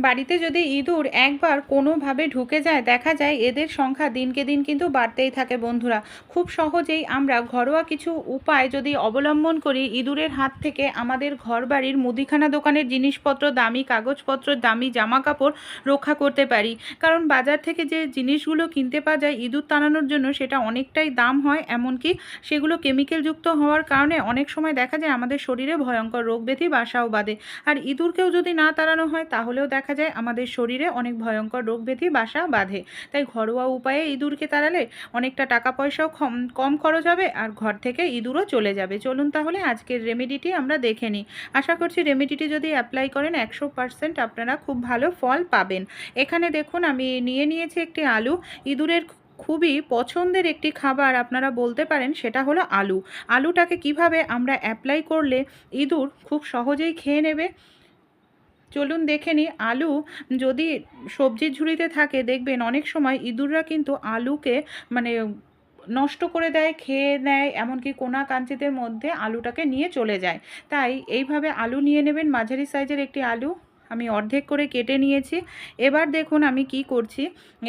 বাড়িতে যদি ইঁদুর একবার কোনোভাবে ঢুকে যায়, দেখা যায় এদের সংখ্যা দিনকে দিন কিন্তু বাড়তেই থাকে বন্ধুরা। খুব সহজেই আমরা ঘরোয়া কিছু উপায় যদি অবলম্বন করি, ইঁদুরের হাত থেকে আমাদের ঘরবাড়ির মুদিখানা দোকানের জিনিসপত্র, দামি কাগজপত্র, দামি জামা কাপড় রক্ষা করতে পারি। কারণ বাজার থেকে যে জিনিসগুলো কিনতে পাওয়া যায় ইঁদুর তাড়ানোর জন্য, সেটা অনেকটাই দাম হয়, এমনকি সেগুলো কেমিক্যালযুক্ত হওয়ার কারণে অনেক সময় দেখা যায় আমাদের শরীরে ভয়ঙ্কর রোগ ব্যাধি বাসাও বাঁধে। আর ইঁদুরকেও যদি না তাড়ানো হয় তাহলেও দেখা যায় আমাদের শরীরে অনেক ভয়ঙ্কর রোগ ব্যাধি বাসা বাঁধে। তাই ঘরোয়া উপায়ে ইঁদুরকে তাড়ালে অনেকটা টাকা পয়সাও কম খরচ হবে, আর ঘর থেকে ইঁদুরও চলে যাবে। চলুন তাহলে আজকের রেমেডিটি আমরা দেখে নিই। আশা করছি রেমেডিটি যদি অ্যাপ্লাই করেন 100% আপনারা খুব ভালো ফল পাবেন। এখানে দেখুন আমি নিয়ে নিয়েছি একটি আলু। ইঁদুরের খুবই পছন্দের একটি খাবার আপনারা বলতে পারেন, সেটা হলো আলু। আলুটাকে কিভাবে আমরা অ্যাপ্লাই করলে ইঁদুর খুব সহজেই খেয়ে নেবে, চলুন দেখে নিই। আলু যদি সবজির ঝুড়িতে থাকে, দেখবেন অনেক সময় ইঁদুররা কিন্তু আলুকে মানে নষ্ট করে দেয়, খেয়ে নেয়, এমনকি কোনা কাঞ্চিতের মধ্যে আলুটাকে নিয়ে চলে যায়। তাই এইভাবে আলু নিয়ে নেবেন। মাঝারি সাইজের একটি আলু আমি অর্ধেক করে কেটে নিয়েছি। এবার দেখুন আমি কি করছি,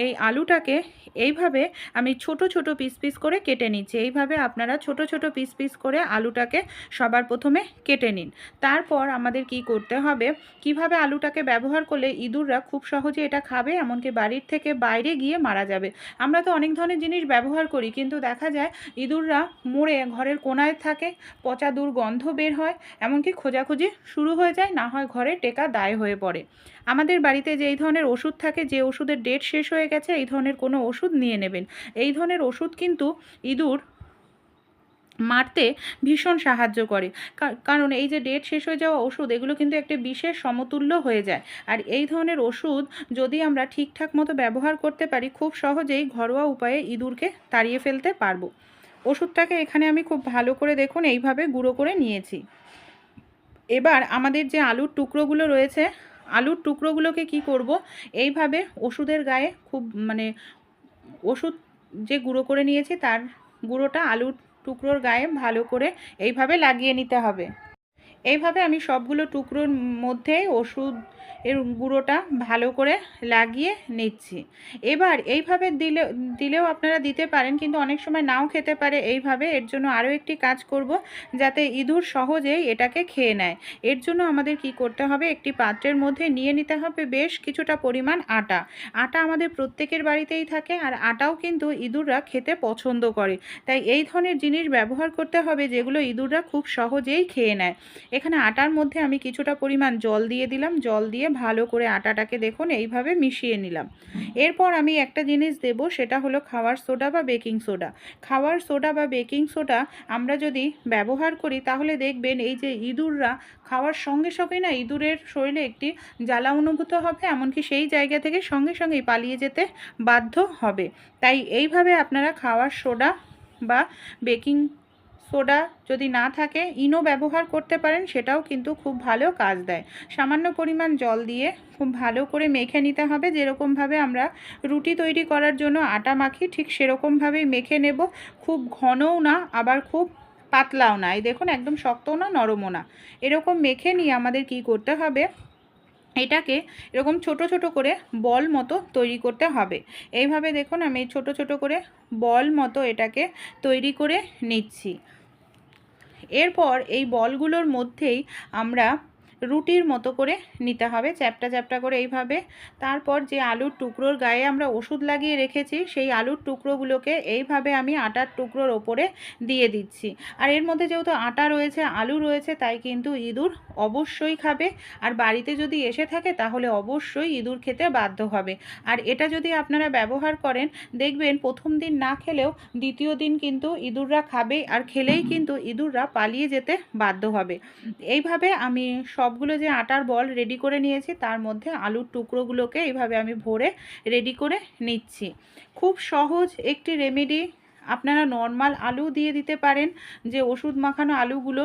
এই আলুটাকে এইভাবে আমি ছোট ছোট পিস পিস করে কেটে নিচ্ছি। এইভাবে আপনারা ছোট ছোট পিস পিস করে আলুটাকে সবার প্রথমে কেটে নিন। তারপর আমাদের কি করতে হবে, কিভাবে আলুটাকে ব্যবহার করলে ইঁদুররা খুব সহজে এটা খাবে, এমনকি বাড়ির থেকে বাইরে গিয়ে মারা যাবে। আমরা তো অনেক ধরনের জিনিস ব্যবহার করি, কিন্তু দেখা যায় ইঁদুররা মরে ঘরের কোনায় থাকে, পচা দুর্গন্ধ বের হয়, এমনকি খোঁজাখুঁজি শুরু হয়ে যায়, না হয় ঘরে টেকা দায় হয়ে পড়ে। আমাদের বাড়িতে যে এই ধরনের ওষুধ থাকে, যে ওষুধের ডেট শেষ হয়ে গেছে, এই ধরনের কোনো ওষুধ নিয়ে নেবেন। এই ধরনের ওষুধ কিন্তু ইঁদুর মারতে ভীষণ সাহায্য করে। কারণ এই যে ডেট শেষ হয়ে যাওয়া ওষুধ, এগুলো কিন্তু একটা বিশেষ সমতুল্য হয়ে যায়। আর এই ধরনের ওষুধ যদি আমরা ঠিকঠাক মতো ব্যবহার করতে পারি, খুব সহজেই ঘরোয়া উপায়ে ইঁদুরকে তাড়িয়ে ফেলতে পারবো। ওষুধটাকে এখানে আমি খুব ভালো করে দেখুন এইভাবে গুঁড়ো করে নিয়েছি। এবার আমাদের যে আলুর টুকরোগুলো রয়েছে, আলুর টুকরোগুলোকে কি করব, এইভাবে ওষুধের গায়ে খুব ওষুধ যে গুঁড়ো করে নিয়েছি তার গুঁড়োটা আলুর টুকরোর গায়ে ভালো করে এইভাবে লাগিয়ে নিতে হবে। এইভাবে আমি সবগুলো টুকরোর মধ্যে ওষুধ এর গুঁড়োটা ভালো করে লাগিয়ে নিচ্ছি। এবার এইভাবে দিলেও আপনারা দিতে পারেন, কিন্তু অনেক সময় নাও খেতে পারে এইভাবে। এর জন্য আরও একটি কাজ করব, যাতে ইঁদুর সহজেই এটাকে খেয়ে নেয়। এর জন্য আমাদের কি করতে হবে, একটি পাত্রের মধ্যে নিয়ে নিতে হবে বেশ কিছুটা পরিমাণ আটা। আটা আমাদের প্রত্যেকের বাড়িতেই থাকে, আর আটাও কিন্তু ইঁদুররা খেতে পছন্দ করে। তাই এই ধরনের জিনিস ব্যবহার করতে হবে যেগুলো ইঁদুররা খুব সহজেই খেয়ে নেয়। এখানে আটার মধ্যে আমি কিছুটা পরিমাণ জল দিয়ে দিলাম। জল দিয়ে ভালো করে আটাটাকে দেখুন এইভাবে মিশিয়ে নিলাম। এরপর আমি একটা জিনিস দেব, সেটা হলো খাওয়ার সোডা বা বেকিং সোডা। খাওয়ার সোডা বা বেকিং সোডা আমরা যদি ব্যবহার করি, তাহলে দেখবেন এই যে ইঁদুররা খাওয়ার সঙ্গে সঙ্গেই না ইঁদুরের শরীরে একটি জ্বালা অনুভূত হবে, এমনকি সেই জায়গা থেকে সঙ্গে সঙ্গেই পালিয়ে যেতে বাধ্য হবে। তাই এইভাবে আপনারা খাওয়ার সোডা বা বেকিং সোডা যদি না থাকে, ইনো ব্যবহার করতে পারেন, সেটাও কিন্তু খুব ভালো কাজ দেয়। সামান্য পরিমাণ জল দিয়ে খুব ভালো করে মেখে নিতে হবে। যেরকমভাবে আমরা রুটি তৈরি করার জন্য আটা মাখি, ঠিক সেরকমভাবেই মেখে নেব। খুব ঘনও না, আবার খুব পাতলাও না। এই দেখুন একদম শক্তও না, নরমও না। এরকম মেখে নিয়ে আমাদের কি করতে হবে, এটাকে এরকম ছোট ছোট করে বল মতো তৈরি করতে হবে। এইভাবে দেখুন আমি ছোট ছোট করে বল মতো এটাকে তৈরি করে নিচ্ছি। এরপর এই বলগুলোর মধ্যেই আমরা রুটির মতো করে নিতে হবে, চ্যাপ্টা চ্যাপ্টা করে এইভাবে। তারপর যে আলুর টুকরোর গায়ে আমরা ওষুধ লাগিয়ে রেখেছি, সেই আলুর টুকরোগুলোকে এইভাবে আমি আটার টুকরোর ওপরে দিয়ে দিচ্ছি। আর এর মধ্যে যেহেতু আটা রয়েছে, আলু রয়েছে, তাই কিন্তু ইঁদুর অবশ্যই খাবে। আর বাড়িতে যদি এসে থাকে তাহলে অবশ্যই ইঁদুর খেতে বাধ্য হবে। আর এটা যদি আপনারা ব্যবহার করেন, দেখবেন প্রথম দিন না খেলেও দ্বিতীয় দিন কিন্তু ইঁদুররা খাবে, আর খেলেই কিন্তু ইঁদুররা পালিয়ে যেতে বাধ্য হবে। এইভাবে আমি সবগুলো যে আটার বল রেডি করে নিয়েছি, তার মধ্যে আলুর টুকরোগুলোকে এইভাবে আমি ভরে রেডি করে নিচ্ছি। খুব সহজ একটি রেমেডি। আপনারা নর্মাল আলু দিয়ে দিতে পারেন, যে ওষুধ মাখানো আলুগুলো,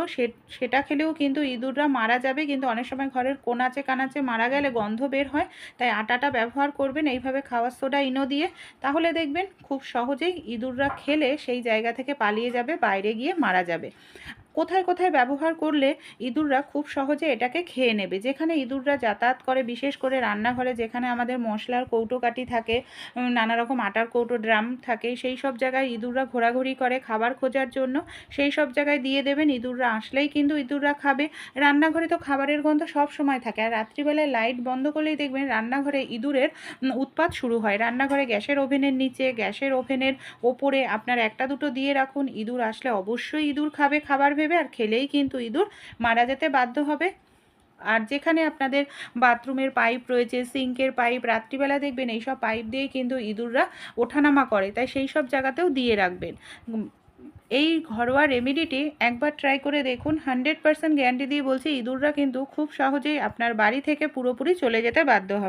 সেটা খেলেও কিন্তু ইঁদুররা মারা যাবে। কিন্তু অনেক সময় ঘরের কোনাচে কানাচে মারা গেলে গন্ধ বের হয়, তাই আটাটা ব্যবহার করবেন এইভাবে খাওয়ার সোডা ইনো দিয়ে। তাহলে দেখবেন খুব সহজেই ইঁদুররা খেলে সেই জায়গা থেকে পালিয়ে যাবে, বাইরে গিয়ে মারা যাবে। কোথায় কোথায় ব্যবহার করলে ইঁদুররা খুব সহজে এটাকে খেয়ে নেবে। যেখানে ইঁদুররা যাতায়াত করে, বিশেষ করে রান্নাঘরে যেখানে আমাদের মশলার কৌটোকাঠি থাকে, নানা রকম আটার কৌটো, ড্রাম থাকে, সেই সব জায়গায় ইঁদুররা ঘোরাঘুরি করে খাবার খোঁজার জন্য। সেই সব জায়গায় দিয়ে দেবেন, ইঁদুররা আসলেই কিন্তু ইঁদুররা খাবে। রান্নাঘরে তো খাবারের গন্ধ সব সময় থাকে, আর রাত্রিবেলায় লাইট বন্ধ করলেই দেখবেন রান্নাঘরে ইঁদুরের উৎপাত শুরু হয়। রান্নাঘরে গ্যাসের ওভেনের নিচে, গ্যাসের ওভেনের ওপরে আপনার একটা দুটো দিয়ে রাখুন। ইঁদুর আসলে অবশ্যই ইঁদুর খাবে খাবার ভেবে, আর খেলেই কিন্তু ইঁদুর মারা যেতে বাধ্য হবে। আর যেখানে আপনাদের বাথরুমের পাইপ রয়েছে, সিঙ্কের পাইপ, রাত্রিবেলা দেখবেন এইসব পাইপ দিয়েই কিন্তু ইঁদুররা ওঠানামা করে, তাই সেই সব জায়গাতেও দিয়ে রাখবেন। এই ঘরোয়া রেমেডিটি একবার ট্রাই করে দেখুন, 100% গ্যারান্টি দিয়ে বলছি ইঁদুররা কিন্তু খুব সহজেই আপনার বাড়ি থেকে পুরোপুরি চলে যেতে বাধ্য হবে।